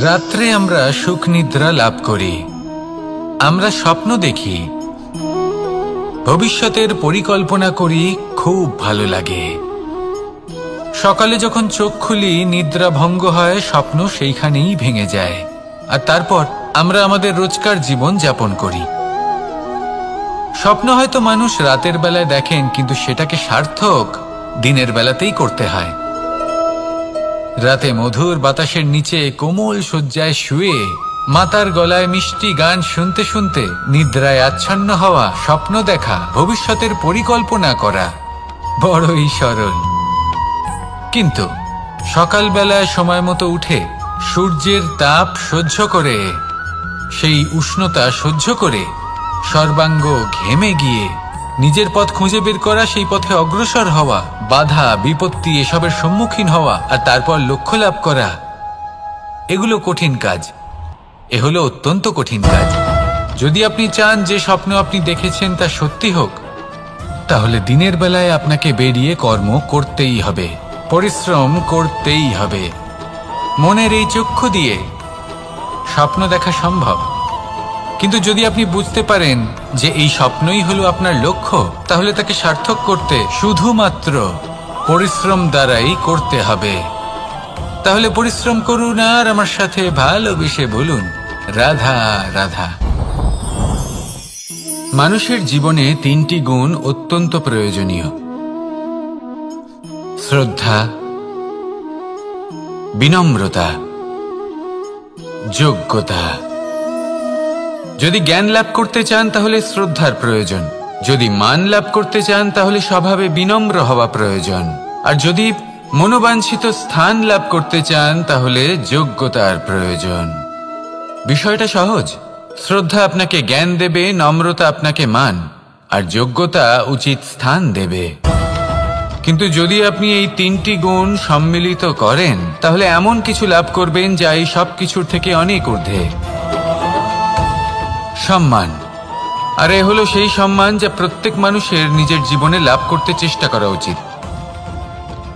রাত্রে আমরা সুখ নিদ্রা লাভ করি, আমরা স্বপ্ন দেখি, ভবিষ্যতের পরিকল্পনা করি, খুব ভালো লাগে। সকালে যখন চোখ খুলি নিদ্রা ভঙ্গ হয়, স্বপ্ন সেইখানেই ভেঙে যায়, আর তারপর আমরা আমাদের রোজকার জীবন যাপন করি। স্বপ্ন হয়তো মানুষ রাতের বেলায় দেখেন, কিন্তু সেটাকে সার্থক দিনের বেলাতেই করতে হয়। রাতে মধুর বাতাসের নিচে কোমল শয্যায় শুয়ে মাতার গলায় মিষ্টি গান শুনতে শুনতে নিদ্রায় আচ্ছন্ন হওয়া, স্বপ্ন দেখা, ভবিষ্যতের পরিকল্পনা করা বড়ই সরল। কিন্তু সকালবেলায় সময় মতো উঠে সূর্যের তাপ সহ্য করে, সেই উষ্ণতা সহ্য করে সর্বাঙ্গ ঘেমে গিয়ে নিজের পথ খুঁজে বের করা, সেই পথে অগ্রসর হওয়া, বাধা বিপত্তি এসবের সম্মুখীন হওয়া, আর তারপর লক্ষ্য লাভ করা, এগুলো কঠিন কাজ। এ হলো অত্যন্ত কঠিন কাজ। যদি আপনি চান যে স্বপ্ন আপনি দেখেছেন তা সত্যি হোক, তাহলে দিনের বেলায় আপনাকে বেরিয়ে কর্ম করতেই হবে, পরিশ্রম করতেই হবে। মনের এই চক্ষু দিয়ে স্বপ্ন দেখা সম্ভব, কিন্তু যদি আপনি বুঝতে পারেন যে এই স্বপ্নই হলো আপনার লক্ষ্য, তাহলে তাকে সার্থক করতে শুধুমাত্র পরিশ্রম দ্বারাই করতে হবে। তাহলে পরিশ্রম করুন আর আমার সাথে ভালোবেসে বলুন, রাধা রাধা। মানুষের জীবনে তিনটি গুণ অত্যন্ত প্রয়োজনীয়: শ্রদ্ধা, বিনম্রতা, যোগ্যতা। যদি জ্ঞান লাভ করতে চান তাহলে শ্রদ্ধার প্রয়োজন, যদি মান লাভ করতে চান তাহলে স্বভাবে বিনম্র হওয়া প্রয়োজন, আর যদি মনোবাঞ্ছিত স্থান লাভ করতে চান তাহলে যোগ্যতার প্রয়োজন। বিষয়টা সহজ। শ্রদ্ধা আপনাকে জ্ঞান দেবে, নম্রতা আপনাকে মান, আর যোগ্যতা উচিত স্থান দেবে। কিন্তু যদি আপনি এই তিনটি গুণ সম্মিলিত করেন, তাহলে এমন কিছু লাভ করবেন যা এই সব কিছুর থেকে অনেক ঊর্ধ্বে। সম্মান। আর এ হলো সেই সম্মান যা প্রত্যেক মানুষের নিজের জীবনে লাভ করতে চেষ্টা করা উচিত,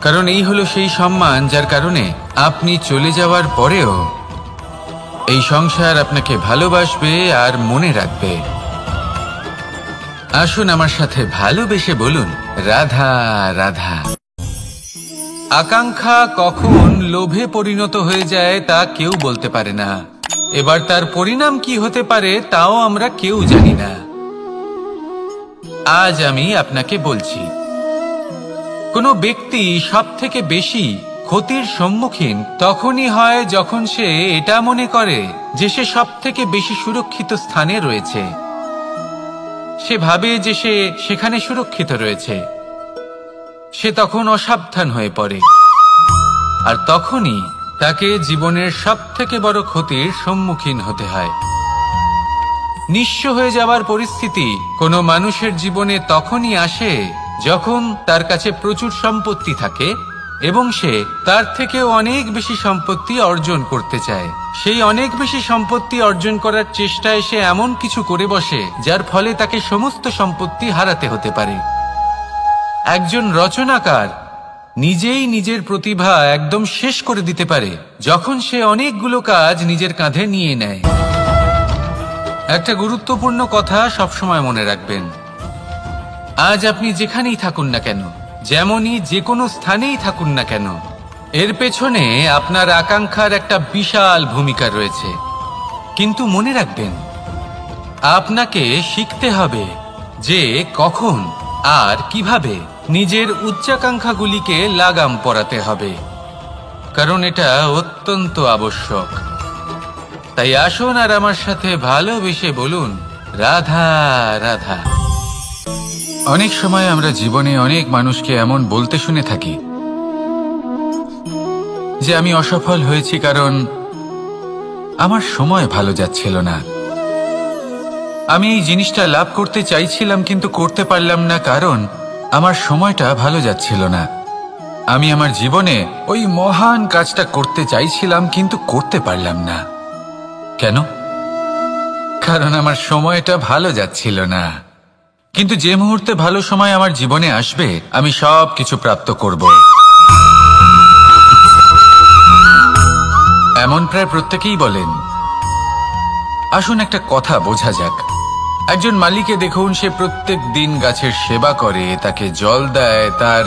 কারণ এই হলো সেই সম্মান যার কারণে আপনি চলে যাওয়ার পরেও এই সংসার আপনাকে ভালোবাসবে আর মনে রাখবে। আসুন আমার সাথে ভালোবেসে বলুন, রাধা রাধা। আকাঙ্ক্ষা কখন লোভে পরিণত হয়ে যায় তা কেউ বলতে পারে না। এবার তার পরিণাম কি হতে পারে তাও আমরা কেউ জানি না। আজ আমি আপনাকে বলছি, কোনো ব্যক্তি সবথেকে বেশি ক্ষতির সম্মুখীন তখনই হয় যখন সে এটা মনে করে যে সে সবথেকে বেশি সুরক্ষিত স্থানে রয়েছে। সে ভাবে যে সে সেখানে সুরক্ষিত রয়েছে। সে তখন অসাবধান হয়ে পড়ে, আর তখনই তাকে জীবনের সবথেকে বড় ক্ষতির সম্মুখীন হতে হয়। নিঃস্ব হয়ে যাওয়ার পরিস্থিতি কোনো মানুষের জীবনে তখনই আসে যখন তার কাছে প্রচুর সম্পত্তি থাকে এবং সে তার থেকেও অনেক বেশি সম্পত্তি অর্জন করতে চায়। সেই অনেক বেশি সম্পত্তি অর্জন করার চেষ্টায় সে এমন কিছু করে বসে যার ফলে তাকে সমস্ত সম্পত্তি হারাতে হতে পারে। একজন রচনাকার নিজেই নিজের প্রতিভা একদম শেষ করে দিতে পারে যখন সে অনেকগুলো কাজ নিজের কাঁধে নিয়ে নেয়। একটা গুরুত্বপূর্ণ কথা সবসময় মনে রাখবেন, আজ আপনি যেখানেই থাকুন না কেন, যেমনই যে কোনো স্থানেই থাকুন না কেন, এর পেছনে আপনার আকাঙ্ক্ষার একটা বিশাল ভূমিকা রয়েছে। কিন্তু মনে রাখবেন, আপনাকে শিখতে হবে যে কখন আর কিভাবে নিজের উচ্চাকাঙ্ক্ষাগুলিকে লাগাম পরাতে হবে, কারণ এটা অত্যন্ত আবশ্যক। তাই আসুন আর আমার সাথে ভালোবেসে বলুন, রাধা রাধা। অনেক সময় আমরা জীবনে অনেক মানুষকে এমন বলতে শুনে থাকি যে আমি অসফল হয়েছি কারণ আমার সময় ভালো যাচ্ছিল না। আমি এই জিনিসটা লাভ করতে চাইছিলাম কিন্তু করতে পারলাম না কারণ আমার সময়টা ভালো যাচ্ছিল না। আমি আমার জীবনে ওই মহান কাজটা করতে চাইছিলাম কিন্তু করতে পারলাম না। কেন? কারণ আমার সময়টা ভালো যাচ্ছিল না। কিন্তু যে মুহূর্তে ভালো সময় আমার জীবনে আসবে, আমি সব কিছু প্রাপ্ত করব। এমন প্রায় প্রত্যেকেই বলেন। আসুন একটা কথা বোঝা যাক। একজন মালিকে দেখুন, সে প্রত্যেক দিন গাছের সেবা করে, তাকে জল দেয়, তার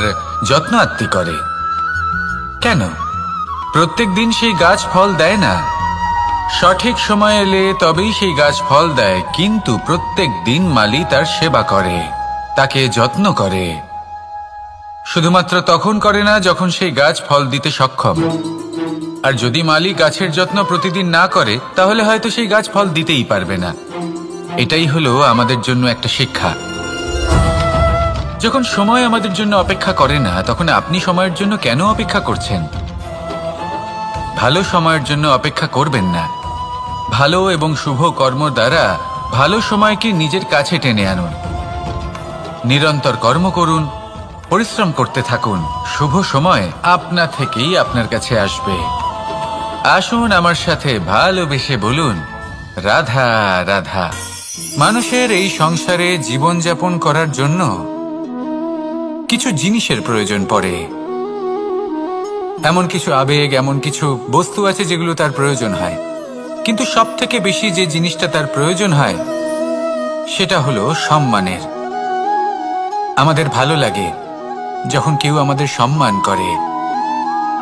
যত্ন আত্তি করে। কেন প্রত্যেক দিন সেই গাছ ফল দেয় না? সঠিক সময় এলে তবেই সেই গাছ ফল দেয়, কিন্তু প্রত্যেক দিন মালি তার সেবা করে, তাকে যত্ন করে। শুধুমাত্র তখন করে না যখন সেই গাছ ফল দিতে সক্ষম। আর যদি মালি গাছের যত্ন প্রতিদিন না করে, তাহলে হয়তো সেই গাছ ফল দিতেই পারবে না। এটাই হলো আমাদের জন্য একটা শিক্ষা। যখন সময় আমাদের জন্য অপেক্ষা করে না, তখন আপনি সময়ের জন্য কেন অপেক্ষা করছেন? ভালো সময়ের জন্য অপেক্ষা করবেন না। ভালো এবং শুভ কর্ম দ্বারা ভালো সময়কে নিজের কাছে টেনে আনুন। নিরন্তর কর্ম করুন, পরিশ্রম করতে থাকুন। শুভ সময় আপনা থেকেই আপনার কাছে আসবে। আসুন আমার সাথে ভালোবেসে বলুন, রাধা রাধা। মানুষের এই সংসারে জীবনযাপন করার জন্য কিছু জিনিসের প্রয়োজন পড়ে। এমন কিছু আবেগ, এমন কিছু বস্তু আছে যেগুলো তার প্রয়োজন হয়। কিন্তু সব থেকে বেশি যে জিনিসটা তার প্রয়োজন হয় সেটা হলো সম্মানের। আমাদের ভালো লাগে যখন কেউ আমাদের সম্মান করে।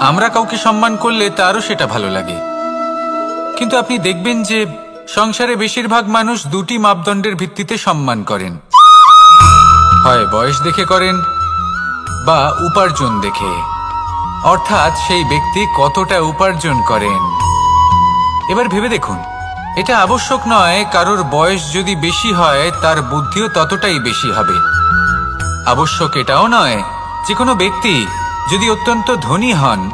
আমরা কাউকে সম্মান করলে তারও সেটা ভালো লাগে। কিন্তু আপনি দেখবেন যে সংসারে বেশিরভাগ মানুষ দুটি মাপদণ্ডের ভিত্তিতে সম্মান করেন। হয় বয়স দেখে করেন বা উপার্জন দেখে, অর্থাৎ সেই ব্যক্তি কতটা উপার্জন করেন। এবার ভেবে দেখুন, এটা আবশ্যক নয় কারোর বয়স যদি বেশি হয় তার বুদ্ধিও ততটাই বেশি হবে। আবশ্যক এটাও নয় যে কোনো ব্যক্তি যদি অত্যন্ত ধনী হন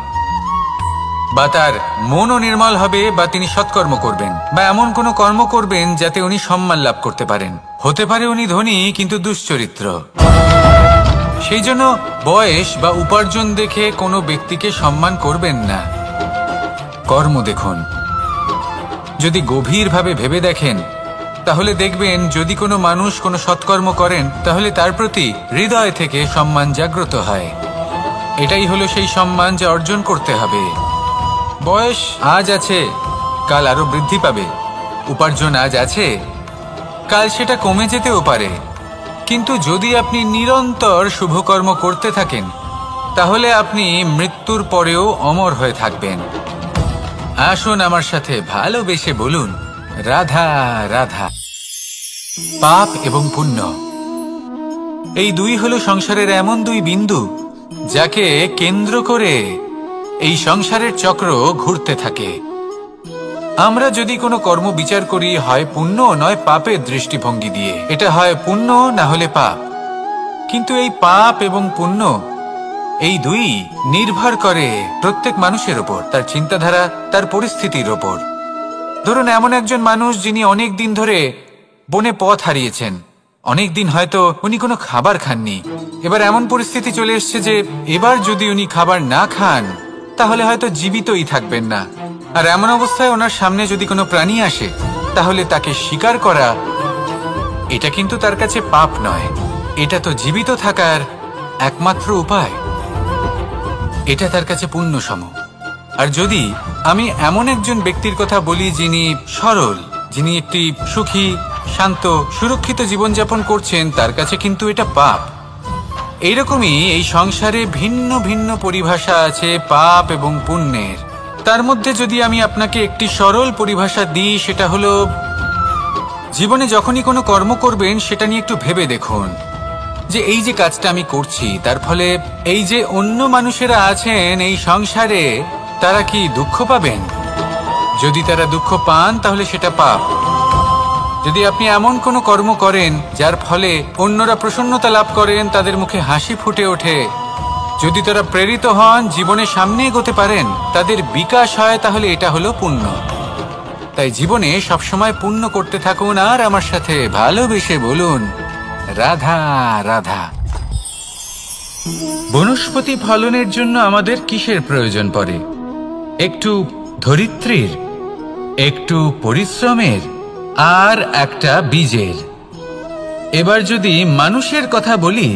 বা তার মনও নির্মল হবে বা তিনি সৎকর্ম করবেন বা এমন কোনো কর্ম করবেন যাতে উনি সম্মান লাভ করতে পারেন। হতে পারে উনি ধনী কিন্তু দুশ্চরিত্র। সেই জন্য বয়স বা উপার্জন দেখে কোনো ব্যক্তিকে সম্মান করবেন না। কর্ম দেখুন। যদি গভীরভাবে ভেবে দেখেন তাহলে দেখবেন যদি কোনো মানুষ কোনো সৎকর্ম করেন তাহলে তার প্রতি হৃদয় থেকে সম্মান জাগ্রত হয়। এটাই হলো সেই সম্মান যা অর্জন করতে হবে। বয়স আজ আছে, কাল আরো বৃদ্ধি পাবে। উপার্জন আজ আছে, কাল সেটা কমে যেতেও পারে। কিন্তু যদি আপনি নিরন্তর শুভকর্ম করতে থাকেন তাহলে আপনি মৃত্যুর পরেও অমর হয়ে থাকবেন। আসুন আমার সাথে ভালোবেসে বলুন, রাধা রাধা। পাপ এবং পুণ্য, এই দুই হলো সংসারের এমন দুই বিন্দু যাকে কেন্দ্র করে এই সংসারের চক্র ঘুরতে থাকে। আমরা যদি কোনো কর্ম বিচার করি, হয় পুণ্য নয় পাপের দৃষ্টিভঙ্গি দিয়ে, এটা হয় পুণ্য না হলে পাপ। কিন্তু এই পাপ এবং পুণ্য এই দুই নির্ভর করে প্রত্যেক মানুষের ওপর, তার চিন্তাধারা, তার পরিস্থিতির ওপর। ধরুন এমন একজন মানুষ যিনি অনেক দিন ধরে বনে পথ হারিয়েছেন। অনেক দিন হয়তো উনি কোনো খাবার খাননি। এবার এমন পরিস্থিতি চলে এসছে যে এবার যদি উনি খাবার না খান তাহলে হয়তো জীবিতই থাকবেন না। আর এমন অবস্থায় ওনার সামনে যদি কোনো প্রাণী আসে তাহলে তাকে শিকার করা, এটা কিন্তু তার কাছে পাপ নয়। এটা তো জীবিত থাকার একমাত্র উপায়। এটা তার কাছে পুণ্য সম। আর যদি আমি এমন একজন ব্যক্তির কথা বলি যিনি সরল, যিনি একটি সুখী, শান্ত, সুরক্ষিত জীবনযাপন করছেন, তার কাছে কিন্তু এটা পাপ। এইরকমই এই সংসারে ভিন্ন ভিন্ন পরিভাষা আছে পাপ এবং পুণ্যের। তার মধ্যে যদি আমি আপনাকে একটি সরল পরিভাষা দিই, সেটা হলো জীবনে যখনই কোনো কর্ম করবেন সেটা নিয়ে একটু ভেবে দেখুন যে এই যে কাজটা আমি করছি তার ফলে এই যে অন্য মানুষেরা আছেন এই সংসারে, তারা কি দুঃখ পাবেন? যদি তারা দুঃখ পান তাহলে সেটা পাপ। যদি আপনি এমন কোনো কর্ম করেন যার ফলে অন্যরা প্রসন্নতা লাভ করেন, তাদের মুখে হাসি ফুটে ওঠে, যদি তারা প্রেরিত হন, জীবনে সামনে এগোতে পারেন, তাদের বিকাশ হয়, তাহলে এটা হলো পুণ্য। তাই জীবনে সবসময় পুণ্য করতে থাকুন আর আমার সাথে ভালোবেসে বলুন, রাধা রাধা। বনস্পতি ফলনের জন্য আমাদের কিসের প্রয়োজন পড়ে? একটু ধরিত্রীর, একটু পরিশ্রমের আর একটা বীজের। এবার যদি মানুষের কথা বলি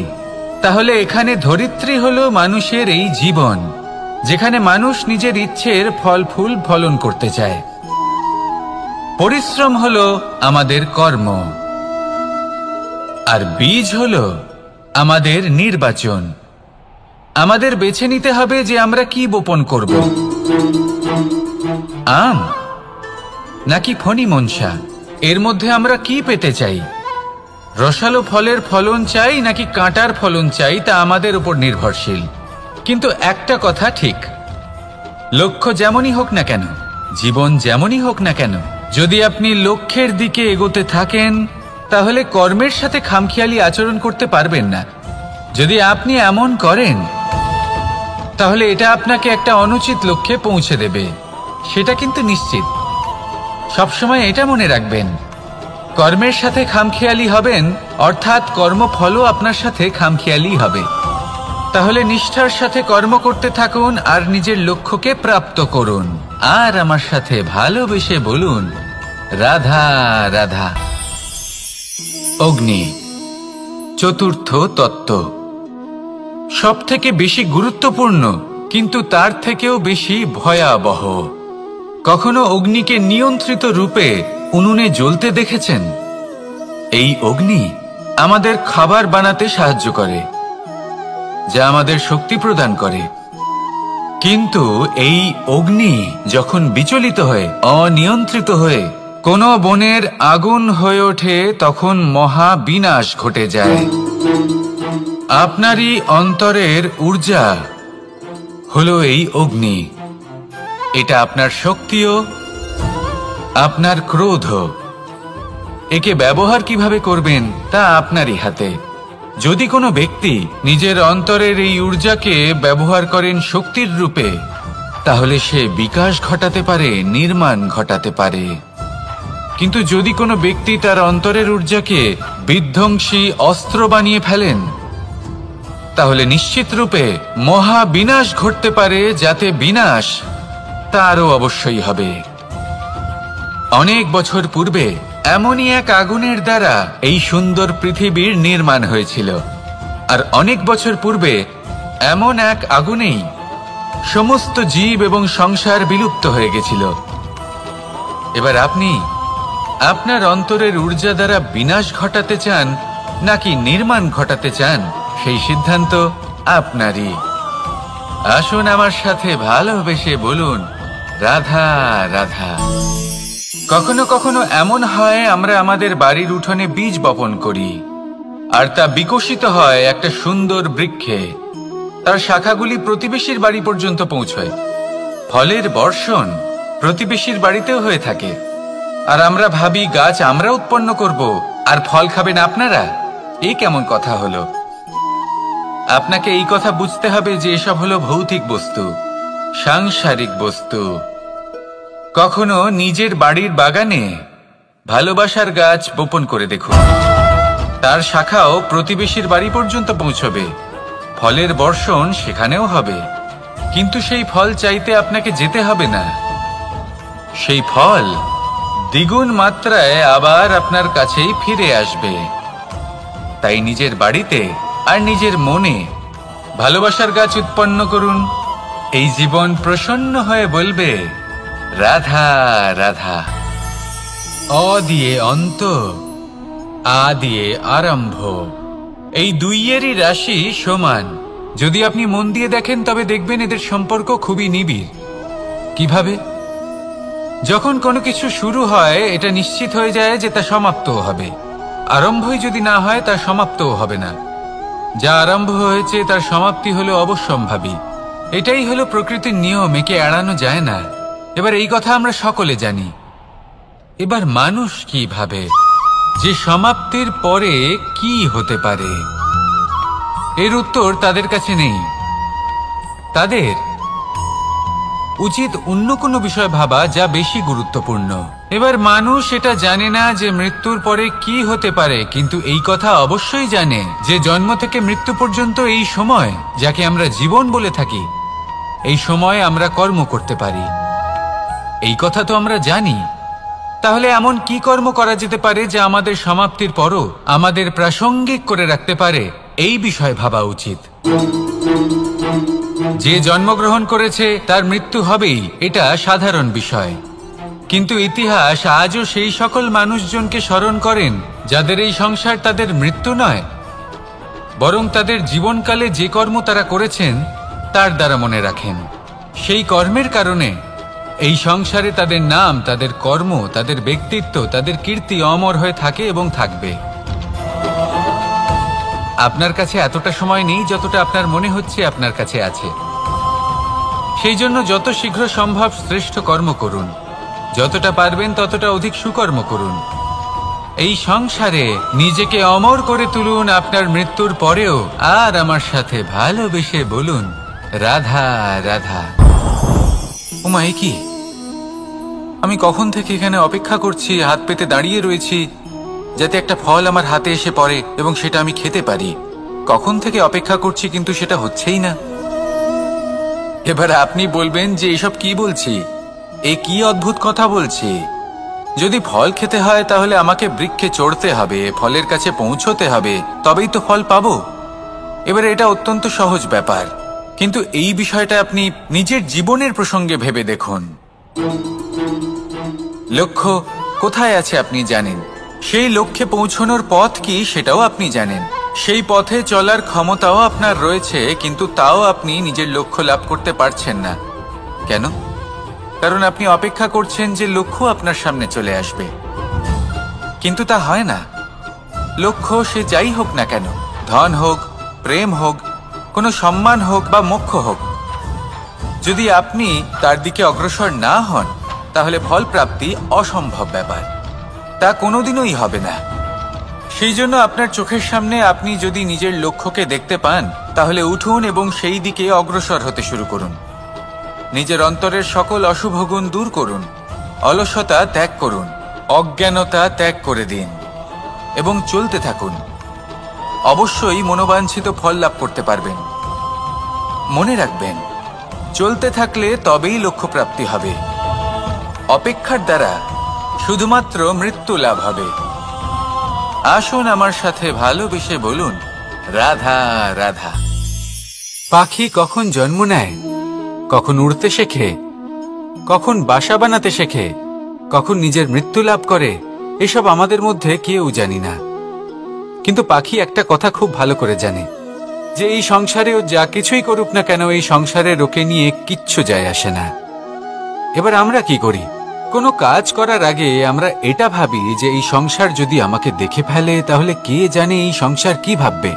তাহলে এখানে ধরিত্রী হলো মানুষের এই জীবন, যেখানে মানুষ নিজের ইচ্ছের ফল ফুল ফলন করতে চায়। পরিশ্রম হলো আমাদের কর্ম, আর বীজ হলো আমাদের নির্বাচন। আমাদের বেছে নিতে হবে যে আমরা কি বপন করব, আম নাকি ফণি মনসা। এর মধ্যে আমরা কি পেতে চাই? রসালো ফলের ফলন চাই নাকি কাঁটার ফলন চাই, তা আমাদের উপর নির্ভরশীল। কিন্তু একটা কথা ঠিক, লক্ষ্য যেমনই হোক না কেন, জীবন যেমনই হোক না কেন, যদি আপনি লক্ষ্যের দিকে এগোতে থাকেন তাহলে কর্মের সাথে খামখেয়ালি আচরণ করতে পারবেন না। যদি আপনি এমন করেন তাহলে এটা আপনাকে একটা অনুচিত লক্ষ্যে পৌঁছে দেবে, সেটা কিন্তু নিশ্চিত। সবসময় এটা মনে রাখবেন, কর্মের সাথে খামখেয়ালি হবেন অর্থাৎ কর্মফলও আপনার সাথে খামখেয়ালি হবে। তাহলে নিষ্ঠার সাথে কর্ম করতে থাকুন আর নিজের লক্ষ্যকে প্রাপ্ত করুন। আর আমার সাথে ভালোবেসে বলুন, রাধা রাধা। অগ্নি চতুর্থ তত্ত্ব, সব থেকে বেশি গুরুত্বপূর্ণ কিন্তু তার থেকেও বেশি ভয়াবহ। কখনো অগ্নিকে নিয়ন্ত্রিত রূপে উনুনে জ্বলতে দেখেছেন? এই অগ্নি আমাদের খাবার বানাতে সাহায্য করে, যা আমাদের শক্তি প্রদান করে। কিন্তু এই অগ্নি যখন বিচলিত হয়ে, অনিয়ন্ত্রিত হয়ে কোনো বনের আগুন হয়ে ওঠে, তখন মহা বিনাশ ঘটে যায়। আপনারই অন্তরের ঊর্জা হলো এই অগ্নি। এটা আপনার শক্তিও, আপনার ক্রোধ। একে ব্যবহার কিভাবে করবেন তা আপনারই হাতে। যদি কোনো ব্যক্তি নিজের অন্তরের এই ঊর্জাকে ব্যবহার করেন শক্তির রূপে, তাহলে সে বিকাশ ঘটাতে পারে, নির্মাণ ঘটাতে পারে। কিন্তু যদি কোনো ব্যক্তি তার অন্তরের ঊর্জাকে বিধ্বংসী অস্ত্র বানিয়ে ফেলেন, তাহলে নিশ্চিত রূপে মহা বিনাশ ঘটতে পারে, যাতে বিনাশ তারও অবশ্যই হবে। অনেক বছর পূর্বে এমনই এক আগুনের দ্বারা এই সুন্দর পৃথিবীর নির্মাণ হয়েছিল। আর অনেক বছর পূর্বে এমন এক আগুনেই সমস্ত জীব এবং সংসার বিলুপ্ত হয়ে গেছিল। এবার আপনি আপনার অন্তরের ঊর্জা দ্বারা বিনাশ ঘটাতে চান নাকি নির্মাণ ঘটাতে চান, সেই সিদ্ধান্ত আপনারই। আসুন আমার সাথে ভালোবেসে বলুন, রাধা রাধা। কখনো কখনো এমন হয়, আমরা আমাদের বাড়ির উঠোনে বীজ বপন করি আর তা বিকশিত হয় একটা সুন্দর বৃক্ষে। তার শাখাগুলি প্রতিবেশীর বাড়ি পর্যন্ত পৌঁছয়। ফলের বর্ষণ প্রতিবেশীর বাড়িতেও হয়ে থাকে। আর আমরা ভাবি গাছ আমরা উৎপন্ন করব আর ফল খাবেন আপনারা। এই কেমন কথা হলো? আপনাকে এই কথা বুঝতে হবে যে এসব হলো ভৌতিক বস্তু, সাংসারিক বস্তু। কখনো নিজের বাড়ির বাগানে ভালোবাসার গাছ বপন করে দেখুন। তার শাখাও প্রতিবেশীর বাড়ি পর্যন্ত পৌঁছবে, ফলের বর্ষণ সেখানেও হবে। কিন্তু সেই ফল চাইতে আপনাকে যেতে হবে না, সেই ফল দ্বিগুণ মাত্রায় আবার আপনার কাছেই ফিরে আসবে। তাই নিজের বাড়িতে আর নিজের মনে ভালোবাসার গাছ উৎপন্ন করুন। এই জীবন প্রসন্ন হয়ে বলবে, রাধা রাধা। অ দিয়ে অন্ত, আ দিয়ে আরম্ভ, এই দুইয়েরই রাশি সমান। যদি আপনি মন দিয়ে দেখেন তবে দেখবেন এদের সম্পর্ক খুবই নিবিড়। কিভাবে? যখন কোনো কিছু শুরু হয় এটা নিশ্চিত হয়ে যায় যে তা সমাপ্তও হবে। আরম্ভই যদি না হয় তার সমাপ্তও হবে না। যা আরম্ভ হয়েছে তার সমাপ্তি হলো অবশ্যম্ভাবী। এটাই হলো প্রকৃতির নিয়ম, একে এড়ানো যায় না। এবার এই কথা আমরা সকলে জানি। এবার মানুষ কি ভাবে যে সমাপ্তির পরে কি হতে পারে, এর উত্তর তাদের কাছে নেই। তাদের উচিত অন্য কোনো বিষয় ভাবা যা বেশি গুরুত্বপূর্ণ। এবার মানুষ এটা জানে না যে মৃত্যুর পরে কি হতে পারে, কিন্তু এই কথা অবশ্যই জানে যে জন্ম থেকে মৃত্যু পর্যন্ত এই সময়, যাকে আমরা জীবন বলে থাকি, এই সময় আমরা কর্ম করতে পারি। এই কথা তো আমরা জানি। তাহলে এমন কি কর্ম করা যেতে পারে যা আমাদের সমাপ্তির পরও আমাদের প্রাসঙ্গিক করে রাখতে পারে, এই বিষয়ে ভাবা উচিত। যে জন্মগ্রহণ করেছে তার মৃত্যু হবেই, এটা সাধারণ বিষয়। কিন্তু ইতিহাস আজও সেই সকল মানুষজনকে স্মরণ করেন যাদের এই সংসার তাদের মৃত্যু নয়, বরং তাদের জীবনকালে যে কর্ম তারা করেছেন তার দ্বারা মনে রাখেন। সেই কর্মের কারণে এই সংসারে তাদের নাম, তাদের কর্ম, তাদের ব্যক্তিত্ব, তাদের কীর্তি অমর হয়ে থাকে এবং থাকবে। আপনার কাছে এতটা সময় নেই যতটা আপনার মনে হচ্ছে আপনার কাছে আছে। সেই জন্য যত শীঘ্র সম্ভব শ্রেষ্ঠ কর্ম করুন, যতটা পারবেন ততটা অধিক সুকর্ম করুন। এই সংসারে নিজেকে অমর করে তুলুন আপনার মৃত্যুর পরেও, আর আমার সাথে ভালোবেসে বলুন রাধা রাধা। ওমা, এ কি? আমি কখন থেকে এখানে অপেক্ষা করছি, হাত পেতে দাঁড়িয়ে রয়েছি যাতে একটা ফল আমার হাতে এসে পড়ে এবং সেটা আমি খেতে পারি। কখন থেকে অপেক্ষা করছি, কিন্তু সেটা হচ্ছেই না। এবার আপনি বলবেন যে এসব কি বলছি, এ কি অদ্ভুত কথা বলছি। যদি ফল খেতে হয় তাহলে আমাকে বৃক্ষে চড়তে হবে, ফলের কাছে পৌঁছতে হবে, তবেই তো ফল পাবো। এবারে এটা অত্যন্ত সহজ ব্যাপার, কিন্তু এই বিষয়টা আপনি নিজের জীবনের প্রসঙ্গে ভেবে দেখুন। লক্ষ্য কোথায় আছে আপনি জানেন, সেই লক্ষ্যে পৌঁছানোর পথ কি সেটাও আপনি জানেন, সেই পথে চলার ক্ষমতাও আপনার রয়েছে, কিন্তু তাও আপনি নিজের লক্ষ্য লাভ করতে পারছেন না। কেন? কারণ আপনি অপেক্ষা করছেন যে লক্ষ্য আপনার সামনে চলে আসবে, কিন্তু তা হয় না। লক্ষ্য সে যাই হোক না কেন, ধন হোক, প্রেম হোক, কোনো সম্মান হোক বা মোক্ষ হোক, যদি আপনি তার দিকে অগ্রসর না হন তাহলে ফল প্রাপ্তি অসম্ভব ব্যাপার, তা কোনোদিনই হবে না। সেই জন্য আপনার চোখের সামনে আপনি যদি নিজের লক্ষ্যকে দেখতে পান তাহলে উঠুন এবং সেই দিকে অগ্রসর হতে শুরু করুন। নিজের অন্তরের সকল অশুভ গুণ দূর করুন, অলসতা ত্যাগ করুন, অজ্ঞানতা ত্যাগ করে দিন এবং চলতে থাকুন। অবশ্যই মনোবাঞ্ছিত ফল লাভ করতে পারবেন। মনে রাখবেন, চলতে থাকলে তবেই লক্ষ্য প্রাপ্তি হবে। অপেক্ষার দ্বারা শুধুমাত্র মৃত্যু লাভ হবে। আসুন আমার সাথে ভালোবেসে বলুন রাধা রাধা। পাখি কখন জন্ম নেয়, কখন উড়তে শেখে, কখন বাসা বানাতে শেখে, কখন নিজের মৃত্যু লাভ করে, এসব আমাদের মধ্যে কেউ জানি না। কিন্তু পাখি একটা কথা খুব ভালো করে জানে, যে এই সংসারে ও যা কিছুই করুক না কেন, এই সংসারে ওকে নিয়ে কিচ্ছু যায় আসে না। এবার আমরা কি করি? কোনো কাজ করার আগে আমরা এটা ভাবি যে এই সংসার যদি আমাকে দেখে ফেলে তাহলে কে জানে এই সংসার কি ভাববে,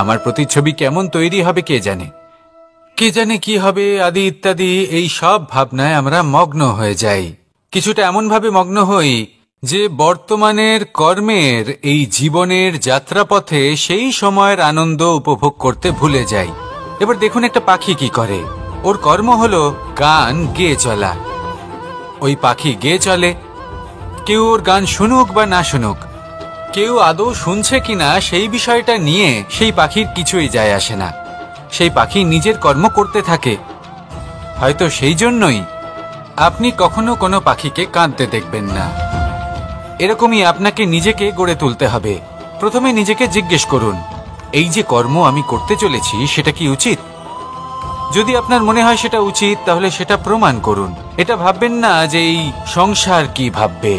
আমার প্রতিচ্ছবি কেমন তৈরি হবে কে জানে, কে জানে কি হবে আদি ইত্যাদি। এই সব ভাবনায় আমরা মগ্ন হয়ে যাই। কিছুটা এমন ভাবে মগ্ন হই যে বর্তমানের কর্মের এই জীবনের যাত্রাপথে সেই সময়ের আনন্দ উপভোগ করতে ভুলে যাই। এবার দেখুন একটা পাখি কি করে, ওর কর্ম হলো গান গেয়ে চলা। ওই পাখি গেয়ে চলে, কেউ ওর গান শুনুক বা না শুনুক, কেউ আদৌ শুনছে কিনা সেই বিষয়টা নিয়ে সেই পাখির কিছুই যায় আসে না। সেই পাখি নিজের কর্ম করতে থাকে। হয়তো সেই জন্যই আপনি কখনো কোনো পাখিকে কাঁদতে দেখবেন না। এরকমই আপনাকে নিজেকে গড়ে তুলতে হবে। প্রথমে নিজেকে জিজ্ঞেস করুন, এই যে কর্ম আমি করতে চলেছি সেটা কি উচিত? যদি আপনার মনে হয় সেটা উচিত তাহলে সেটা প্রমাণ করুন। এটা ভাববেন না যে এই সংসার কি ভাববে।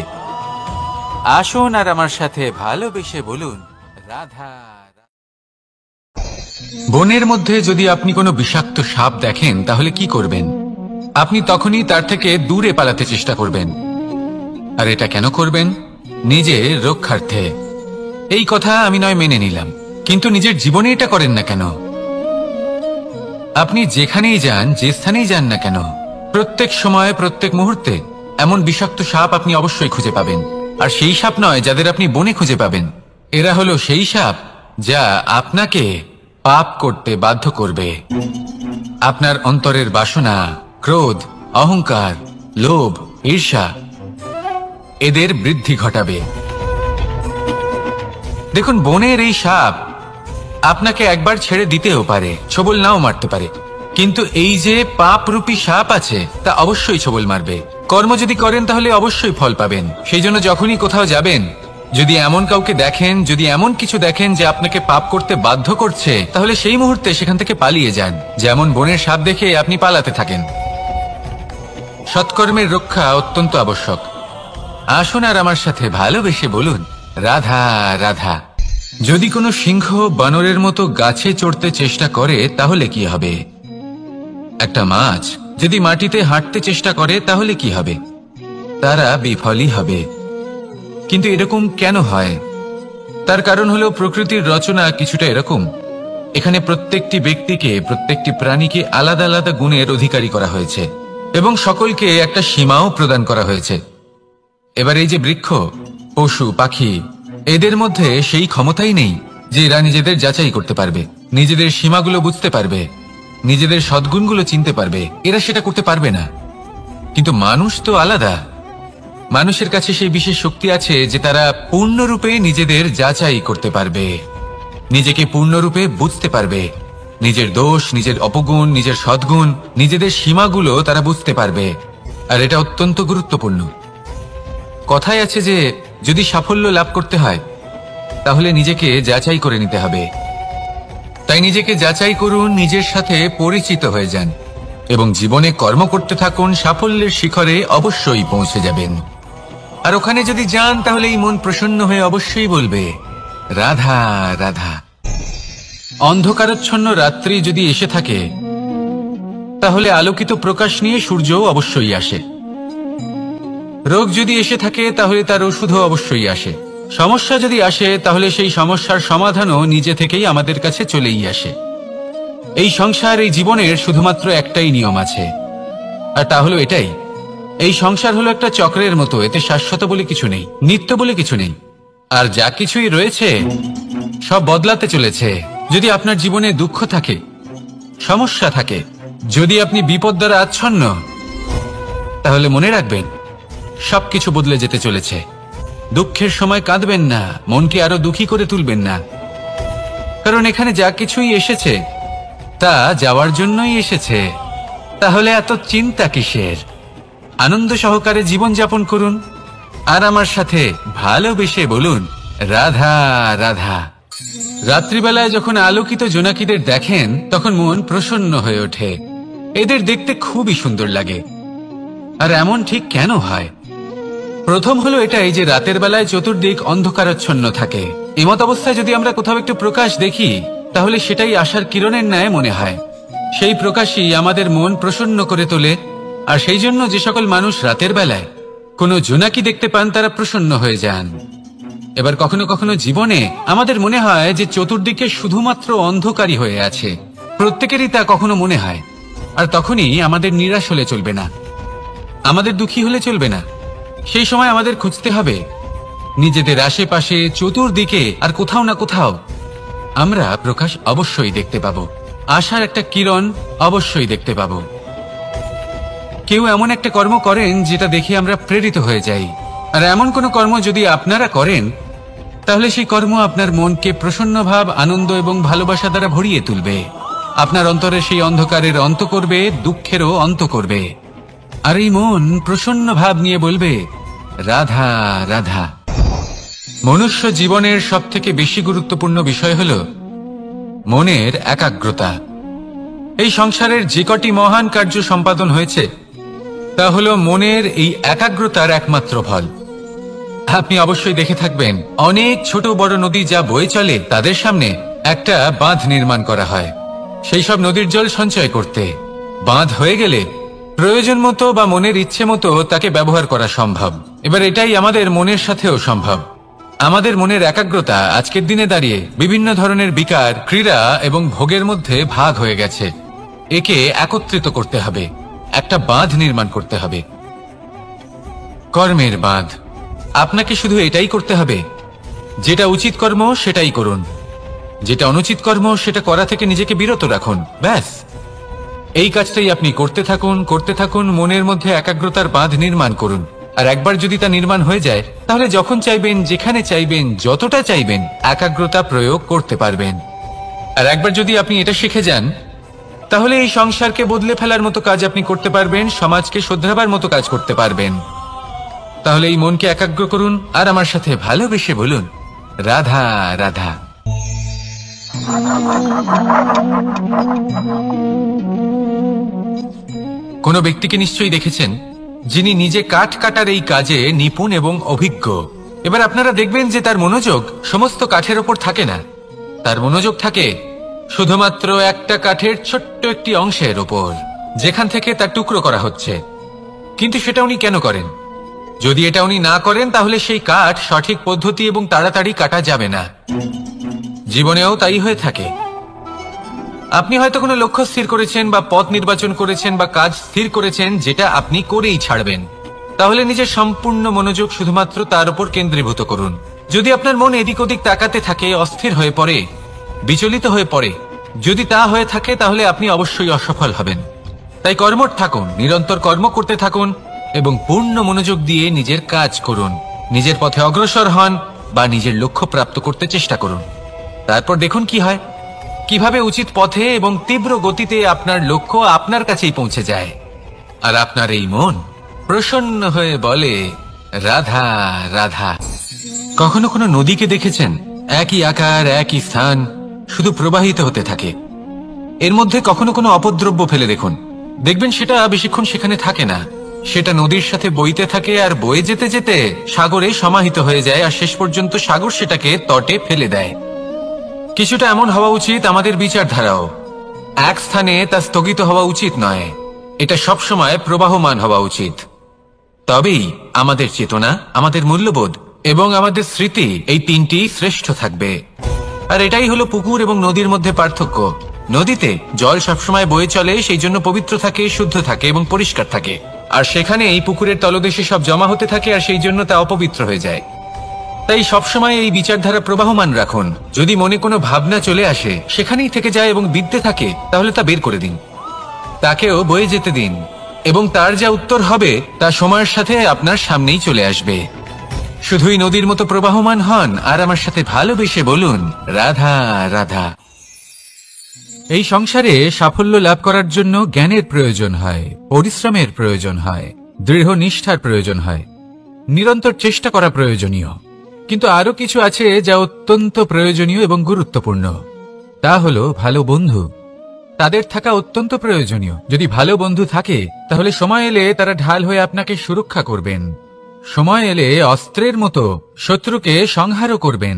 আসুন আর আমার সাথে ভালোবেসে বলুন রাধা। বনের মধ্যে যদি আপনি কোনো বিষাক্ত সাপ দেখেন তাহলে কি করবেন? আপনি তখনই তার থেকে দূরে পালাতে চেষ্টা করবেন। আর এটা কেন করবেন? নিজের রক্ষার্থে। এই কথা আমি নয় মেনে নিলাম, কিন্তু নিজের জীবনে এটা করেন না কেন? আপনি যেখানেই যান, যে স্থানেই যান না কেন, প্রত্যেক সময় প্রত্যেক মুহূর্তে এমন বিষাক্ত সাপ আপনি অবশ্যই খুঁজে পাবেন। আর সেই সাপ নয় যাদের আপনি বনে খুঁজে পাবেন, এরা হলো সেই সাপ যা আপনাকে পাপ করতে বাধ্য করবে। আপনার অন্তরের বাসনা, ক্রোধ, অহংকার, লোভ, ঈর্ষা এদের বৃদ্ধি ঘটাবে। দেখুন, বনের এই সাপ আপনাকে একবার ছেড়ে দিতেও পারে, ছোবল নাও মারতে পারে, কিন্তু এই যে পাপরূপী সাপ আছে তা অবশ্যই ছোবল মারবে। কর্ম যদি করেন তাহলে অবশ্যই ফল পাবেন। সেই জন্য যখনই কোথাও যাবেন যদি এমন কাউকে দেখেন, যদি এমন কিছু দেখেন যে আপনাকে পাপ করতে বাধ্য করছে, তাহলে সেই মুহূর্তে সেখান থেকে পালিয়ে যান। যেমন বনের সাপ দেখে আপনি পালাতে থাকেন। সৎকর্মের রক্ষা অত্যন্ত আবশ্যক। আসুন আর আমার সাথে ভালোবেসে বলুন, রাধা রাধা। যদি কোনো সিংহ বানরের মতো গাছে চড়তে চেষ্টা করে তাহলে কি হবে? একটা মাছ যদি মাটিতে হাঁটতে চেষ্টা করে তাহলে কি হবে? তারা বিফলই হবে। কিন্তু এরকম কেন হয়? তার কারণ হলো প্রকৃতির রচনা কিছুটা এরকম। এখানে প্রত্যেকটি ব্যক্তিকে, প্রত্যেকটি প্রাণীকে আলাদা আলাদা গুণের অধিকারী করা হয়েছে এবং সকলকে একটা সীমাও প্রদান করা হয়েছে। এবার এই যে বৃক্ষ, পশু, পাখি, এদের মধ্যে সেই ক্ষমতাই নেই যে এরা নিজেদের যাচাই করতে পারবে, নিজেদের সীমাগুলো বুঝতে পারবে, নিজেদের সদ্গুণগুলো চিনতে পারবে। এরা সেটা করতে পারবে না। কিন্তু মানুষ তো আলাদা। মানুষের কাছে সেই বিশেষ শক্তি আছে যে তারা পূর্ণরূপে নিজেদের যাচাই করতে পারবে, নিজেকে পূর্ণরূপে বুঝতে পারবে, নিজের দোষ, নিজের অপগুণ, নিজের সদ্গুণ, নিজেদের সীমাগুলো তারা বুঝতে পারবে। আর এটা অত্যন্ত গুরুত্বপূর্ণ। কথায় আছে যে যদি সাফল্য লাভ করতে হয় তাহলে নিজেকে যাচাই করে নিতে হবে। তাই নিজেকে যাচাই করুন, নিজের সাথে পরিচিত হয়ে যান এবং জীবনে কর্ম করতে থাকুন। সাফল্যের শিখরে অবশ্যই পৌঁছে যাবেন। আর ওখানে যদি যান তাহলে এই মন প্রসন্ন হয়ে অবশ্যই বলবে, রাধা রাধা। অন্ধকারাচ্ছন্ন রাত্রি যদি এসে থাকে তাহলে আলোকিত প্রকাশ নিয়ে সূর্যও অবশ্যই আসে। রোগ যদি এসে থাকে তাহলে তার ওষুধও অবশ্যই আসে। সমস্যা যদি আসে তাহলে সেই সমস্যার সমাধানও নিজে থেকেই আমাদের কাছে চলেই আসে। এই সংসার, এই জীবনের শুধুমাত্র একটাই নিয়ম আছে, আর তা হলো এটাই, এই সংসার হলো একটা চক্রের মতো। এতে শাশ্বত বলে কিছু নেই, নিত্য বলে কিছু নেই। আর যা কিছুই রয়েছে সব বদলাতে চলেছে। যদি আপনার জীবনে দুঃখ থাকে, সমস্যা থাকে, যদি আপনি বিপদ দ্বারা আচ্ছন্ন, তাহলে মনে রাখবেন সবকিছু বদলে যেতে চলেছে। দুঃখের সময় কাঁদবেন না, মনকে আরো দুঃখী করে তুলবেন না, কারণ এখানে যা কিছুই এসেছে তা যাওয়ার জন্যই এসেছে। তাহলে এত চিন্তা কিসের? আনন্দ সহকারে জীবন যাপন করুন আর আমার সাথে ভালোবেসে বলুন, রাধা রাধা। রাত্রিবেলায় যখন আলোকিত জোনাকিদের দেখেন তখন মন প্রসন্ন হয়ে ওঠে। এদের দেখতে খুবই সুন্দর লাগে। আর এমন ঠিক কেন হয়? প্রথম হলো এটাই যে রাতের বেলায় চতুর্দিক অন্ধকারাচ্ছন্ন থাকে। এমত অবস্থায় যদি আমরা কোথাও একটু প্রকাশ দেখি তাহলে সেটাই আশার কিরণের ন্যায় মনে হয়। সেই প্রকাশই আমাদের মন প্রসন্ন করে তোলে। আর সেই জন্য যে সকল মানুষ রাতের বেলায় কোনো জোনাকি দেখতে পান তারা প্রসন্ন হয়ে যান। এবার কখনো কখনো জীবনে আমাদের মনে হয় যে চতুর্দিকে শুধুমাত্র অন্ধকারই হয়ে আছে। প্রত্যেকেরই তা কখনো মনে হয়। আর তখনই আমাদের নিরাশ হলে চলবে না, আমাদের দুঃখী হলে চলবে না। সেই সময় আমাদের খুঁজতে হবে নিজেদের আশেপাশে, চতুর্দিকে, আর কোথাও না কোথাও আমরা প্রকাশ অবশ্যই দেখতে পাবো, আশার একটা কিরণ অবশ্যই দেখতে পাবো। কেউ এমন একটা কর্ম করেন যেটা দেখে আমরা প্রেরিত হয়ে যাই। আর এমন কোনো কর্ম যদি আপনারা করেন তাহলে সেই কর্ম আপনার মনকে প্রসন্ন ভাব, আনন্দ এবং ভালোবাসা দ্বারা ভরিয়ে তুলবে। আপনার অন্তরে সেই অন্ধকারের অন্ত করবে, দুঃখেরও অন্ত করবে। আর এই মন প্রসন্ন ভাব নিয়ে বলবে, রাধা রাধা। মনুষ্য জীবনের সবথেকে বেশি গুরুত্বপূর্ণ বিষয় হল মনের একাগ্রতা। এই সংসারের যে কটি মহান কার্য সম্পাদন হয়েছে তা হল মনের এই একাগ্রতার একমাত্র ফল। আপনি অবশ্যই দেখে থাকবেন অনেক ছোট বড় নদী যা বয়ে চলে তাদের সামনে একটা বাঁধ নির্মাণ করা হয় সেই সব নদীর জল সঞ্চয় করতে। বাঁধ হয়ে গেলে প্রয়োজন মতো বা মনের ইচ্ছে মতো তাকে ব্যবহার করা সম্ভব। এবার এটাই আমাদের মনের সাথেও সম্ভব। আমাদের মনের একাগ্রতা আজকের দিনে দাঁড়িয়ে বিভিন্ন ধরনের বিকার, ক্রীড়া এবং ভোগের মধ্যে ভাগ হয়ে গেছে। একে একত্রিত করতে হবে, একটা বাঁধ নির্মাণ করতে হবে, কর্মের বাঁধ। আপনাকে শুধু এটাই করতে হবে, যেটা উচিত কর্ম সেটাই করুন, যেটা অনুচিত কর্ম সেটা করা থেকে নিজেকে বিরত রাখুন। ব্যাস, এই কাজটাই আপনি করতে থাকুন, করতে থাকুন। মনের মধ্যে একাগ্রতার বাঁধ নির্মাণ করুন। আর একবার যদি তা নির্মাণ হয়ে যায় তাহলে যখন চাইবেন, যেখানে চাইবেন, যতটা চাইবেন একাগ্রতা প্রয়োগ করতে পারবেন। আর একবার যদি আপনি এটা শিখে যান তাহলে এই সংসারকে বদলে ফেলার মতো কাজ আপনি করতে পারবেন, সমাজকে শোধরাবার মতো কাজ করতে পারবেন। তাহলে এই মনকে একাগ্র করুন আর আমার সাথে ভালোবেসে বলুন, রাধা রাধা। কোন ব্যক্তিকে নিশ্চয়ই দেখেছেন যিনি নিজে কাঠ কাটার এই কাজে নিপুণ এবং অভিজ্ঞ। এবার আপনারা দেখবেন যে তার মনোযোগ সমস্ত কাঠের ওপর থাকে না, তার মনোযোগ থাকে শুধুমাত্র একটা কাঠের ছোট্ট একটি অংশের ওপর, যেখান থেকে তার টুকরো করা হচ্ছে। কিন্তু সেটা উনি কেন করেন? যদি এটা উনি না করেন তাহলে সেই কাঠ সঠিক পদ্ধতি এবং তাড়াতাড়ি কাটা যাবে না। জীবনেও তাই হয়ে থাকে। আপনি হয়তো কোনো লক্ষ্য স্থির করেছেন বা পথ নির্বাচন করেছেন বা কাজ স্থির করেছেন যেটা আপনি করেই ছাড়বেন। তাহলে নিজের সম্পূর্ণ মনোযোগ শুধুমাত্র তার উপর কেন্দ্রীভূত করুন। যদি আপনার মন এদিক ওদিক তাকাতে থাকে, অস্থির হয়ে পড়ে, বিচলিত হয়ে পড়ে, যদি তা হয়ে থাকে তাহলে আপনি অবশ্যই অসফল হবেন। তাই কর্মঠ থাকুন, নিরন্তর কর্ম করতে থাকুন এবং পূর্ণ মনোযোগ দিয়ে নিজের কাজ করুন। নিজের পথে অগ্রসর হন বা নিজের লক্ষ্য প্রাপ্ত করতে চেষ্টা করুন। তারপর দেখুন কি হয়, কিভাবে উচিত পথে এবং তীব্র গতিতে আপনার লক্ষ্য আপনার কাছেই পৌঁছে যায়। আর আপনার এই মন প্রসন্ন হয়ে বলে, রাধা রাধা। কখনো কোনো নদীকে দেখেছেন? একই আকার, একই স্থান, শুধু প্রবাহিত হতে থাকে। এর মধ্যে কখনো কোনো অপদ্রব্য ফেলে দেখুন, দেখবেন সেটা বেশিক্ষণ সেখানে থাকে না। সেটা নদীর সাথে বইতে থাকে আর বয়ে যেতে যেতে সাগরে সমাহিত হয়ে যায়, আর শেষ পর্যন্ত সাগর সেটাকে তটে ফেলে দেয়। কিছুটা এমন হওয়া উচিত আমাদের বিচারধারাও। এক স্থানে তা স্থগিত হওয়া উচিত নয়, এটা সবসময় প্রবাহমান হওয়া উচিত। তবেই আমাদের চেতনা, আমাদের মূল্যবোধ এবং আমাদের স্মৃতি, এই তিনটি শ্রেষ্ঠ থাকবে। আর এটাই হলো পুকুর এবং নদীর মধ্যে পার্থক্য। নদীতে জল সবসময় বয়ে চলে, সেই জন্য পবিত্র থাকে, শুদ্ধ থাকে এবং পরিষ্কার থাকে। আর সেখানে এই পুকুরের তলদেশে সব জমা হতে থাকে, আর সেই জন্য তা অপবিত্র হয়ে যায়। তাই সবসময় এই বিচারধারা প্রবাহমান রাখুন। যদি মনে কোনো ভাবনা চলে আসে, সেখানেই থেকে যায় এবং বিদ্যে থাকে, তাহলে তা বের করে দিন, তাকেও বয়ে যেতে দিন, এবং তার যা উত্তর হবে তা সময়ের সাথে আপনার সামনেই চলে আসবে। শুধুই নদীর মতো প্রবাহমান হন আর আমার সাথে ভালোবেসে বলুন, রাধা রাধা। এই সংসারে সাফল্য লাভ করার জন্য জ্ঞানের প্রয়োজন হয়, পরিশ্রমের প্রয়োজন হয়, দৃঢ় নিষ্ঠার প্রয়োজন হয়, নিরন্তর চেষ্টা করা প্রয়োজনীয়। কিন্তু আরো কিছু আছে যা অত্যন্ত প্রয়োজনীয় এবং গুরুত্বপূর্ণ। তা হলো ভালো বন্ধু। তাদের থাকা অত্যন্ত প্রয়োজনীয়। যদি ভালো বন্ধু থাকে তাহলে সময় এলে তারা ঢাল হয়ে আপনাকে সুরক্ষা করবেন। সময় এলে অস্ত্রের মতো শত্রুকে সংহারও করবেন।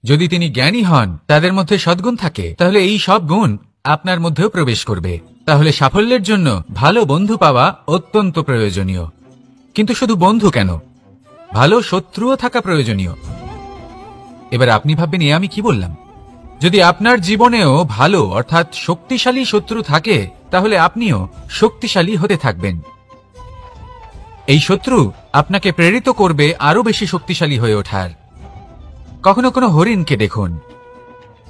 যদি তিনি জ্ঞানী হন, তাদের মধ্যে সদ্গুণ থাকে, তাহলে এই সব গুণ আপনার মধ্যেও প্রবেশ করবে। তাহলে সাফল্যের জন্য ভালো বন্ধু পাওয়া অত্যন্ত প্রয়োজনীয়। কিন্তু শুধু বন্ধু কেন, ভালো শত্রুও থাকা প্রয়োজনীয়। এবার আপনি ভাববেন, এ আমি কি বললাম? যদি আপনার জীবনেও ভালো অর্থাৎ শক্তিশালী শত্রু থাকে, তাহলে আপনিও শক্তিশালী হতে থাকবেন। এই শত্রু আপনাকে প্রেরিত করবে আরো বেশি শক্তিশালী হয়ে ওঠার। কখনো কোনো হরিণকে দেখুন,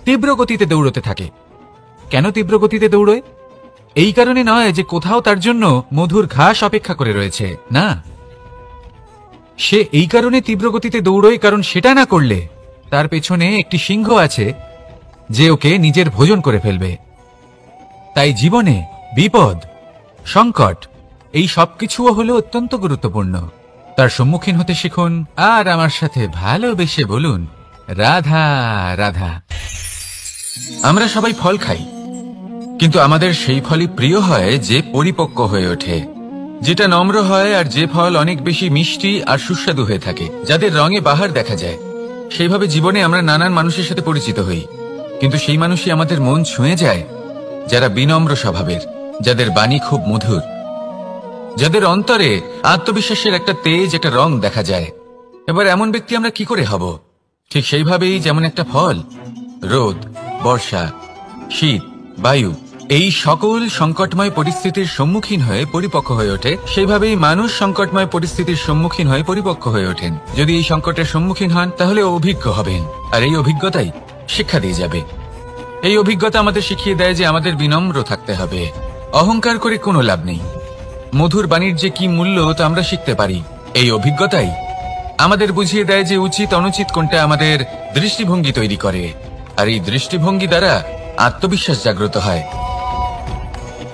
তীব্র গতিতে দৌড়তে থাকে। কেন তীব্র গতিতে দৌড়য়? এই কারণে নয় যে কোথাও তার জন্য মধুর ঘাস অপেক্ষা করে রয়েছে, না। সে এই কারণে তীব্র গতিতে দৌড়য় কারণ সেটা না করলে তার পেছনে একটি সিংহ আছে যে ওকে নিজের ভোজন করে ফেলবে। তাই জীবনে বিপদ, সংকট, এই সবকিছুও হলো অত্যন্ত গুরুত্বপূর্ণ। তার সম্মুখীন হতে শিখুন আর আমার সাথে ভালোবেসে বলুন, রাধা রাধা। আমরা সবাই ফল খাই, কিন্তু আমাদের সেই ফলই প্রিয় হয় যে পরিপক্ক হয়ে ওঠে, যেটা নম্র হয়, আর যে ফল অনেক বেশি মিষ্টি আর সুস্বাদু হয়ে থাকে, যাদের রঙে বাহার দেখা যায়। সেইভাবে জীবনে আমরা নানান মানুষের সাথে পরিচিত হই, কিন্তু সেই মানুষই আমাদের মন ছুঁয়ে যায় যারা বিনম্র স্বভাবের, যাদের বাণী খুব মধুর, যাদের অন্তরে আত্মবিশ্বাসের একটা তেজ, একটা রং দেখা যায়। এবার এমন ব্যক্তি আমরা কি করে হব? ঠিক সেইভাবেই যেমন একটা ফল রোদ, বর্ষা, শীত, বায়ু, এই সকল সংকটময় পরিস্থিতির সম্মুখীন হয়ে পরিপক্ক হয়ে ওঠে, সেইভাবেই মানুষ সংকটময় পরিস্থিতির সম্মুখীন হয়ে পরিপক্ক হয়ে ওঠেন। যদি এই সংকটের সম্মুখীন হন তাহলে অভিজ্ঞ হবেন, আর এই অভিজ্ঞতাই শিক্ষা দিয়ে যাবে। এই অভিজ্ঞতা আমাদের শিখিয়ে দেয় যে আমাদের বিনম্র থাকতে হবে। অহংকার করে কোনো লাভ নেই। মধুর বাণীর যে কি মূল্য তা আমরা শিখতে পারি। এই অভিজ্ঞতাই আমাদের বুঝিয়ে দেয় যে উচিত অনুচিত কোনটা, আমাদের দৃষ্টিভঙ্গি তৈরি করে, আর এই দৃষ্টিভঙ্গি দ্বারা আত্মবিশ্বাস জাগ্রত হয়।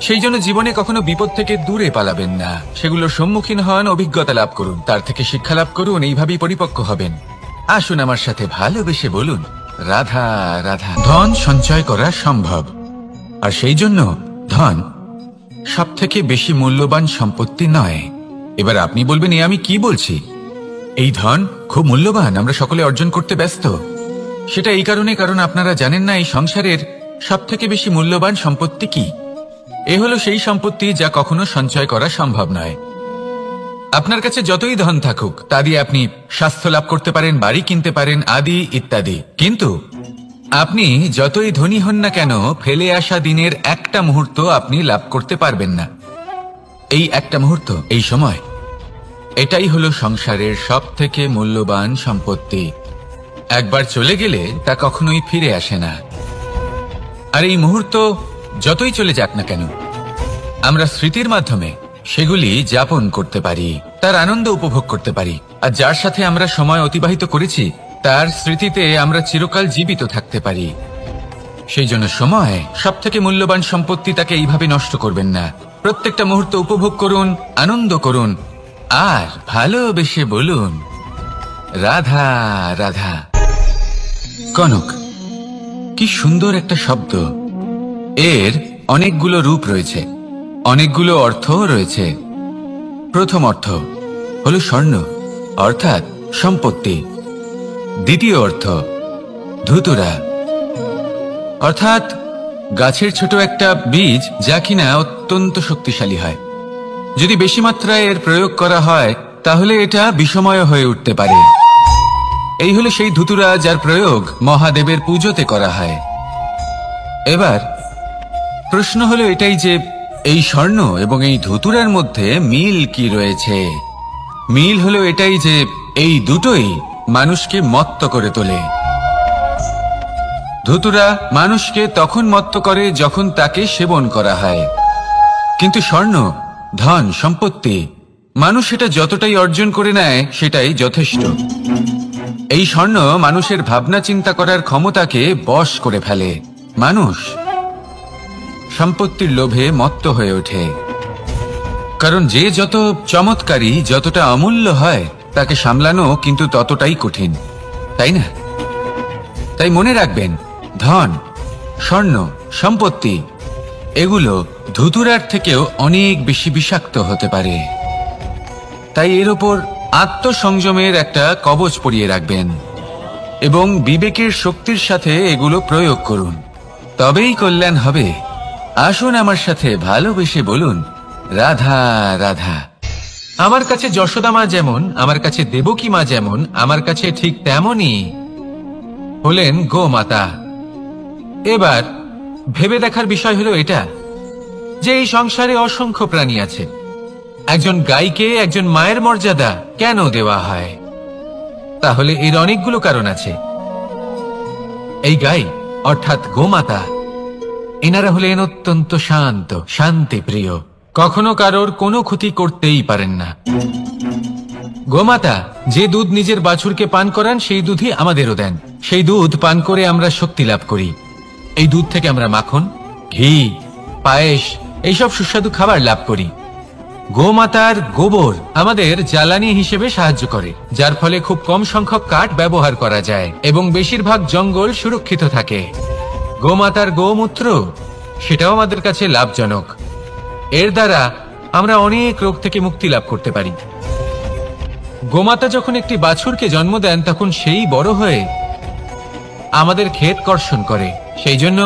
সেই জন্য জীবনে কখনো বিপদ থেকে দূরে পালাবেন না, সেগুলোর সম্মুখীন হন, অভিজ্ঞতা লাভ করুন, তার থেকে শিক্ষা লাভ করুন, এইভাবেই পরিপক্ক হবেন। আসুন আমার সাথে ভালোবেসে বলুন, রাধা রাধা। ধন সঞ্চয় করা সম্ভব, আর সেই জন্য ধন সব থেকে বেশি মূল্যবান সম্পত্তি নয়। এবার আপনি বলবেন, আমি কি বলছি? এই ধন খুব মূল্যবান, আমরা সকলে অর্জন করতে ব্যস্ত। সেটা এই কারণে, কারণ আপনারা জানেন না এই সংসারের সব থেকে বেশি মূল্যবান সম্পত্তি কি। এ হলো সেই সম্পত্তি যা কখনো সঞ্চয় করা সম্ভব নয়। আপনার কাছে যতই ধন থাকুক তা দিয়ে আপনি স্বাস্থ্য লাভ করতে পারেন, বাড়ি কিনতে পারেন, আদি ইত্যাদি, কিন্তু আপনি যতই ধনী হন না কেন, ফেলে আসা দিনের একটা মুহূর্ত আপনি লাভ করতে পারবেন না। এই একটা মুহূর্ত, এই সময়, এটাই হলো সংসারের সব থেকে মূল্যবান সম্পত্তি। একবার চলে গেলে তা কখনোই ফিরে আসে না। আর এই মুহূর্ত যতই চলে যাক না কেন, আমরা স্মৃতির মাধ্যমে সেগুলি যাপন করতে পারি, তার আনন্দ উপভোগ করতে পারি। আর যার সাথে আমরা সময় অতিবাহিত করেছি তার স্মৃতিতে আমরা চিরকাল জীবিত থাকতে পারি। সেই জন্য সময় সব থেকে মূল্যবান সম্পত্তি, তাকে এইভাবে নষ্ট করবেন না। প্রত্যেকটা মুহূর্ত উপভোগ করুন, আনন্দ করুন, আর ভালোবেসে বলুন, রাধা রাধা। কনক, কি সুন্দর একটা শব্দ। এর অনেকগুলো রূপ রয়েছে, অনেকগুলো অর্থও রয়েছে। প্রথম অর্থ হলো স্বর্ণ, অর্থাৎ সম্পত্তি। দ্বিতীয় অর্থ ধুতুরা, অর্থাৎ গাছের ছোট একটা বীজ, যা কিনা অত্যন্ত শক্তিশালী হয়। যদি বেশি মাত্রায় এর প্রয়োগ করা হয় তাহলে এটা বিষময় হয়ে উঠতে পারে। এই হলো সেই ধুতুরা যার প্রয়োগ মহাদেবের পুজোতে করা হয়। এবার প্রশ্ন হলো এটাই যে এই স্বর্ণ এবং এই ধুতুরার মধ্যে মিল কি রয়েছে। মিল হলো এটাই যে এই দুটোই মানুষকে মত্ত করে তোলে। ধুতুরা মানুষকে তখন মত্ত করে যখন তাকে সেবন করা হয়, কিন্তু স্বর্ণ, ধন, সম্পত্তি, মানুষ সেটা যতটাই অর্জন করে নেয় সেটাই যথেষ্ট। এই স্বর্ণ মানুষের ভাবনা চিন্তা করার ক্ষমতাকে বশ করে ফেলে। মানুষ সম্পত্তির লোভে মত্ত হয়ে ওঠে, কারণ যে যত চমৎকারী, যতটা অমূল্য হয় তাকে সামলানো কিন্তু ততটাই কঠিন, তাই না? তাই মনে রাখবেন, ধন, স্বর্ণ, সম্পত্তি এগুলো ধুতুরার থেকেও অনেক বেশি বিষাক্ত হতে পারে। তাই এর ওপর আত্মসংযমের একটা কবচ পরিয়ে রাখবেন এবং বিবেকের শক্তির সাথে এগুলো প্রয়োগ করুন, তবেই কল্যাণ হবে। আসুন আমার সাথে ভালোবেসে বলুন, রাধা রাধা। আমার কাছে যশোদা মা যেমন, আমার কাছে দেবকী মা যেমন, আমার কাছে ঠিক তেমনই হলেন গোমাতা। এবার ভেবে দেখার বিষয় হলো এটা যে এই সংসারে অসংখ্য প্রাণী আছে, একজন গাইকে একজন মায়ের মর্যাদা কেন দেওয়া হয়? তাহলে এর অনেকগুলো কারণ আছে। এই গাই অর্থাৎ গোমাতা, এনারা হলেন অত্যন্ত শান্ত, শান্তিপ্রিয়, কখনো কারোর কোনো ক্ষতি করতেই পারেন না। গোমাতা যে দুধ নিজের বাছুরকে পান করান সেই দুধই আমাদেরও দেন। সেই দুধ পান করে আমরা শক্তি লাভ করি। এই দুধ থেকে আমরা মাখন, ঘি, পায়েস, এইসব সুস্বাদু খাবার লাভ করি। গোমাতার গোবর আমাদের জ্বালানি হিসেবে সাহায্য করে, যার ফলে খুব কম সংখ্যক কাঠ ব্যবহার করা যায় এবং বেশিরভাগ জঙ্গল সুরক্ষিত থাকে। গোমাতার গোমূত্র, সেটাও আমাদের কাছে লাভজনক। এর দ্বারা আমরা অনেক রোগ থেকে মুক্তি লাভ করতে পারি। গোমাতা যখন একটি বাছুরকে জন্ম দেন তখন সেই বড় হয়ে আমাদের ক্ষেত কর্ষণ করে। সেই জন্য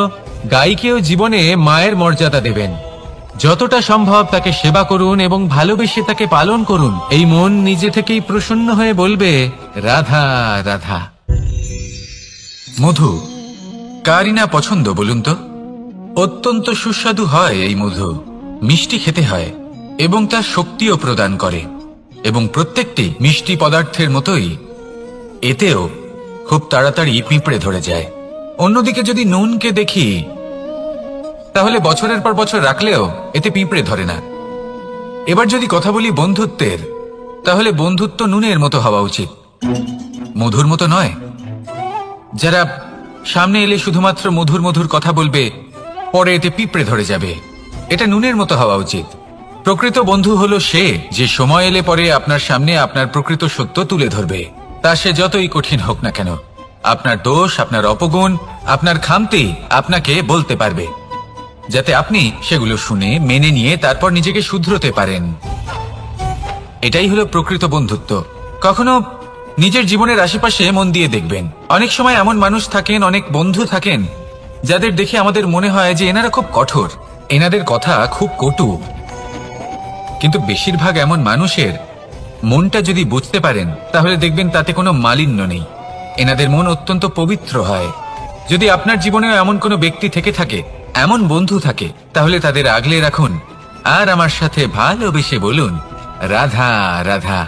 গাইকেও জীবনে মায়ের মর্যাদা দেবেন। যতটা সম্ভব তাকে সেবা করুন এবং ভালোবেসে তাকে পালন করুন। এই মন নিজে থেকেই প্রসন্ন হয়ে বলবে, রাধা রাধা। মধু কারই না পছন্দ বলুন তো? অত্যন্ত সুস্বাদু হয় এই মধু, মিষ্টি খেতে হয় এবং তা শক্তিও প্রদান করে। এবং প্রত্যেকটি মিষ্টি পদার্থের মতোই এতেও খুব তাড়াতাড়ি পিঁপড়ে ধরে যায়। অন্যদিকে যদি নুনকে দেখি তাহলে বছরের পর বছর রাখলেও এতে পিঁপড়ে ধরে না। এবার যদি কথা বলি বন্ধুত্বের, তাহলে বন্ধুত্ব নুনের মতো হওয়া উচিত, মধুর মতো নয়। যারা সামনে এলে শুধুমাত্র মধুর মধুর কথা বলবে, পরে এতে পিঁপড়ে ধরে যাবে। এটা নুনের মতো হওয়া উচিত। প্রকৃত বন্ধু হলো সে যে সময় এলে পরে আপনার সামনে আপনার প্রকৃত সত্য তুলে ধরবে, তা সে যতই কঠিন হোক না কেন। আপনার দোষ, আপনার অপগুণ, আপনার খামতি আপনাকে বলতে পারবে, যাতে আপনি সেগুলো শুনে মেনে নিয়ে তারপর নিজেকে শুধরোতে পারেন। এটাই হলো প্রকৃত বন্ধুত্ব। কখনো নিজের জীবনের আশেপাশে মন দিয়ে দেখবেন, অনেক সময় এমন মানুষ থাকেন, অনেক বন্ধু থাকেন যাদের দেখে আমাদের মনে হয় যে এনারা খুব কঠোর, এনাদের কথা খুব কটু। কিন্তু বেশিরভাগ এমন মানুষের মনটা যদি বুঝতে পারেন তাহলে দেখবেন তাতে কোনো মালিন্য নেই, এনাদের মন অত্যন্ত পবিত্র হয়। যদি আপনার জীবনেও এমন কোনো ব্যক্তি থেকে থাকে, এমন বন্ধু থাকে, তাহলে তাদের আগলে রাখুন আর আমার সাথে ভালোবেসে বলুন, রাধা রাধা।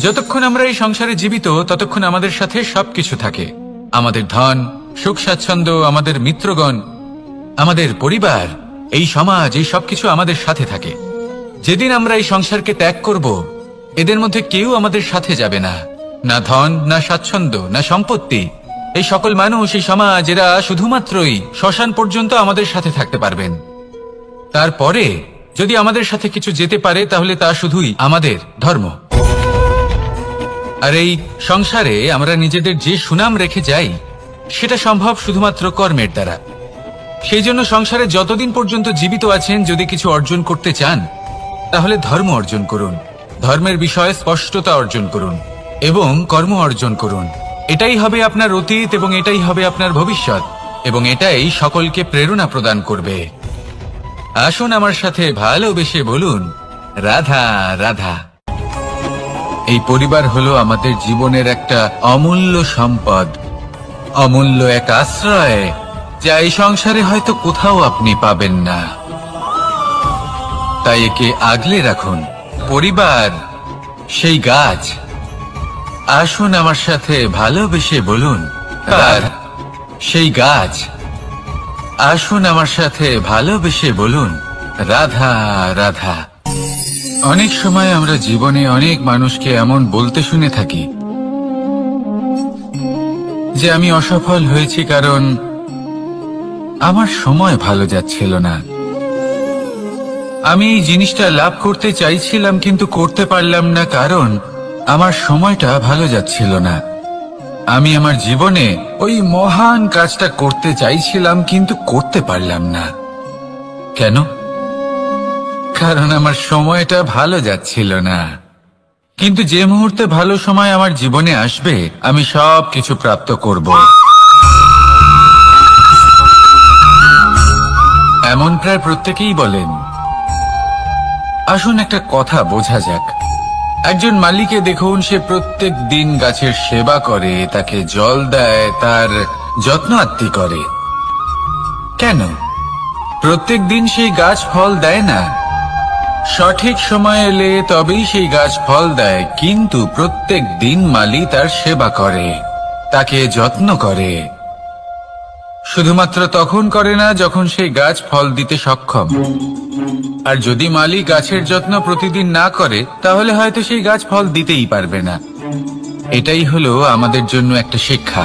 যতক্ষণ আমরা এই সংসারে জীবিত ততক্ষণ আমাদের সাথে সবকিছু থাকে, আমাদের ধন, সুখ স্বাচ্ছন্দ্য, আমাদের মিত্রগণ, আমাদের পরিবার, এই সমাজ, এই সবকিছু আমাদের সাথে থাকে। যেদিন আমরা এই সংসারকে ত্যাগ করব, এদের মধ্যে কেউ আমাদের সাথে যাবে না, না ধন, না স্বাচ্ছন্দ্য, না সম্পত্তি। এই সকল মানুষ, এই সমাজ, এরা শুধুমাত্রই শ্মশান পর্যন্ত আমাদের সাথে থাকতে পারবেন। তারপরে যদি আমাদের সাথে কিছু যেতে পারে তাহলে তা শুধুই আমাদের ধর্ম। আর এই সংসারে আমরা নিজেদের যে সুনাম রেখে যাই সেটা সম্ভব শুধুমাত্র কর্মের দ্বারা। সেই জন্য সংসারে যতদিন পর্যন্ত জীবিত আছেন, যদি কিছু অর্জন করতে চান তাহলে ধর্ম অর্জন করুন, ধর্মের বিষয়ে স্পষ্টতা অর্জন করুন এবং কর্ম অর্জন করুন। এটাই হবে আপনার অতীত এবং এটাই হবে আপনার ভবিষ্যৎ, এবং এটাই সকলকে প্রেরণা প্রদান করবে। আসুন আমার সাথে ভালোবেসে বলুন, রাধা রাধা। এই পরিবার হলো আমাদের জীবনের একটা অমূল্য সম্পদ, অমূল্য এক আশ্রয়, যা এই সংসারে হয়তো কোথাও আপনি পাবেন না। তাই একে আগলে রাখুন। পরিবার সেই গাছ। আসুন আমার সাথে ভালোবেসে বলুন, আর সেই গাছ। আসুন আমার সাথে ভালোবেসে বলুন, রাধা রাধা। অনেক সময় আমরা জীবনে অনেক মানুষকে এমন বলতে শুনে থাকি যে আমি অসফল হয়েছি কারণ আমার সময় ভালো যাচ্ছিল না, আমি এই জিনিসটা লাভ করতে চাইছিলাম কিন্তু করতে পারলাম না কারণ আমার সময়টা ভালো যাচ্ছিল না, আমি আমার জীবনে ওই মহান কাজটা করতে চাইছিলাম কিন্তু করতে পারলাম না। কেন? কারণ আমার সময়টা ভালো যাচ্ছিল না। কিন্তু যে মুহূর্তে ভালো সময় আমার জীবনে আসবে, আমি সব কিছু প্রাপ্ত করব। এমন প্রায় প্রত্যেকেই বলেন। আসুন একটা কথা বোঝা যাক। একজন মালিকে দেখুন, সে প্রত্যেক দিন গাছের সেবা করে, তাকে জল দেয়, তার যত্ন আত্তি করে। কেন? প্রত্যেক দিন সেই গাছ ফল দেয় না, সঠিক সময় এলে তবেই সেই গাছ ফল দেয়, কিন্তু প্রত্যেক দিন মালি তার সেবা করে, তাকে যত্ন করে। শুধুমাত্র তখন করে না যখন সেই গাছ ফল দিতে সক্ষম। আর যদি মালি গাছের যত্ন প্রতিদিন না করে তাহলে হয়তো সেই গাছ ফল দিতেই পারবে না। এটাই হলো আমাদের জন্য একটা শিক্ষা।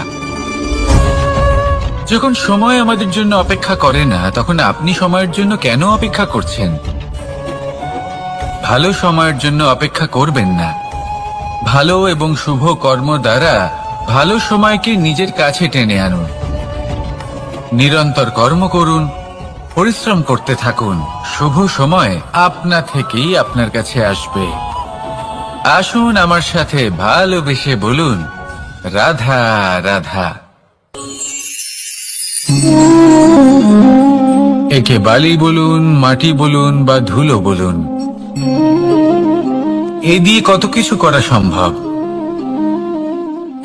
যখন সময় আমাদের জন্য অপেক্ষা করে না, তখন আপনি সময়ের জন্য কেন অপেক্ষা করছেন? ভালো সময়ের জন্য অপেক্ষা করবেন না। ভালো এবং শুভ কর্ম দ্বারা ভালো সময়কে নিজের কাছে টেনে আনুন। নিরন্তর কর্ম করুন, পরিশ্রম করতে থাকুন, শুভ সময় আপনা থেকেই আপনার কাছে আসবে। আসুন আমার সাথে ভালোবেসে বলুন, রাধা রাধা। একে বালি বলুন, মাটি বলুন বা ধুলো বলুন, এ দিয়ে কত কিছু করা সম্ভব।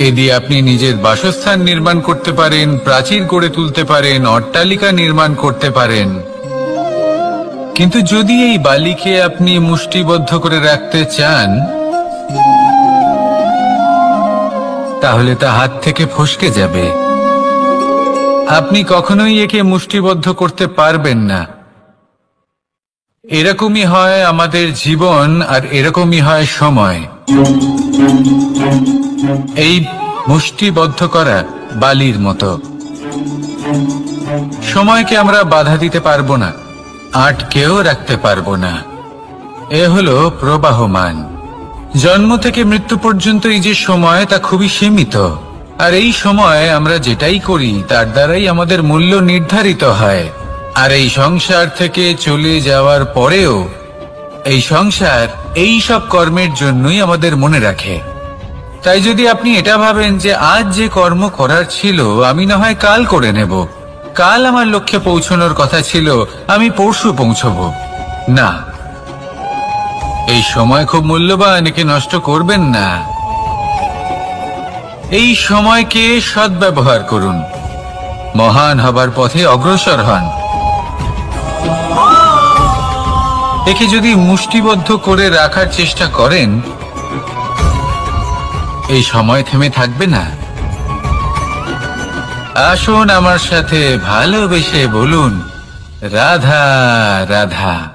এ দিয়ে আপনি নিজের বাসস্থান নির্মাণ করতে পারেন, প্রাচীর গড়ে তুলতে পারেন, অট্টালিকা নির্মাণ করতে পারেন। কিন্তু যদি এই বালিকে আপনি মুষ্টিবদ্ধ করে রাখতে চান, তাহলে তা হাত থেকে ফসকে যাবে। আপনি কখনোই একে মুষ্টিবদ্ধ করতে পারবেন না। এরকমই হয় আমাদের জীবন, আর এরকমই হয় সময়। এই মুষ্টিবদ্ধ করা বালির মতো। সময়কে আমরা বাধা দিতে পারবো না, আটকেও রাখতে পারবো না। এ হলো প্রবাহমান। জন্ম থেকে মৃত্যু পর্যন্ত এই যে সময়, তা খুবই সীমিত। আর এই সময় আমরা যেটাই করি তার দ্বারাই আমাদের মূল্য নির্ধারিত হয়। আর এই সংসার থেকে চলে যাওয়ার পরেও এই সংসার এই সব কর্মের জন্যই আমাদের মনে রাখে। তাই যদি আপনি এটা ভাবেন যে আজ যে কর্ম করার ছিল আমি না হয় কাল করে নেব, কাল আমার লক্ষ্যে পৌঁছানোর কথা ছিল আমি পরশু পৌঁছবো, না, এই সময় খুব মূল্যবান, একে নষ্ট করবেন না। এই সময়কে সদ্ব্যবহার করুন, মহান হবার পথে অগ্রসর হন। একে যদি মুষ্টিবদ্ধ করে রাখার চেষ্টা করেন, এই সময় থেমে থাকবে না। আসুন আমার সাথে ভালোবেসে বলুন, রাধা রাধা।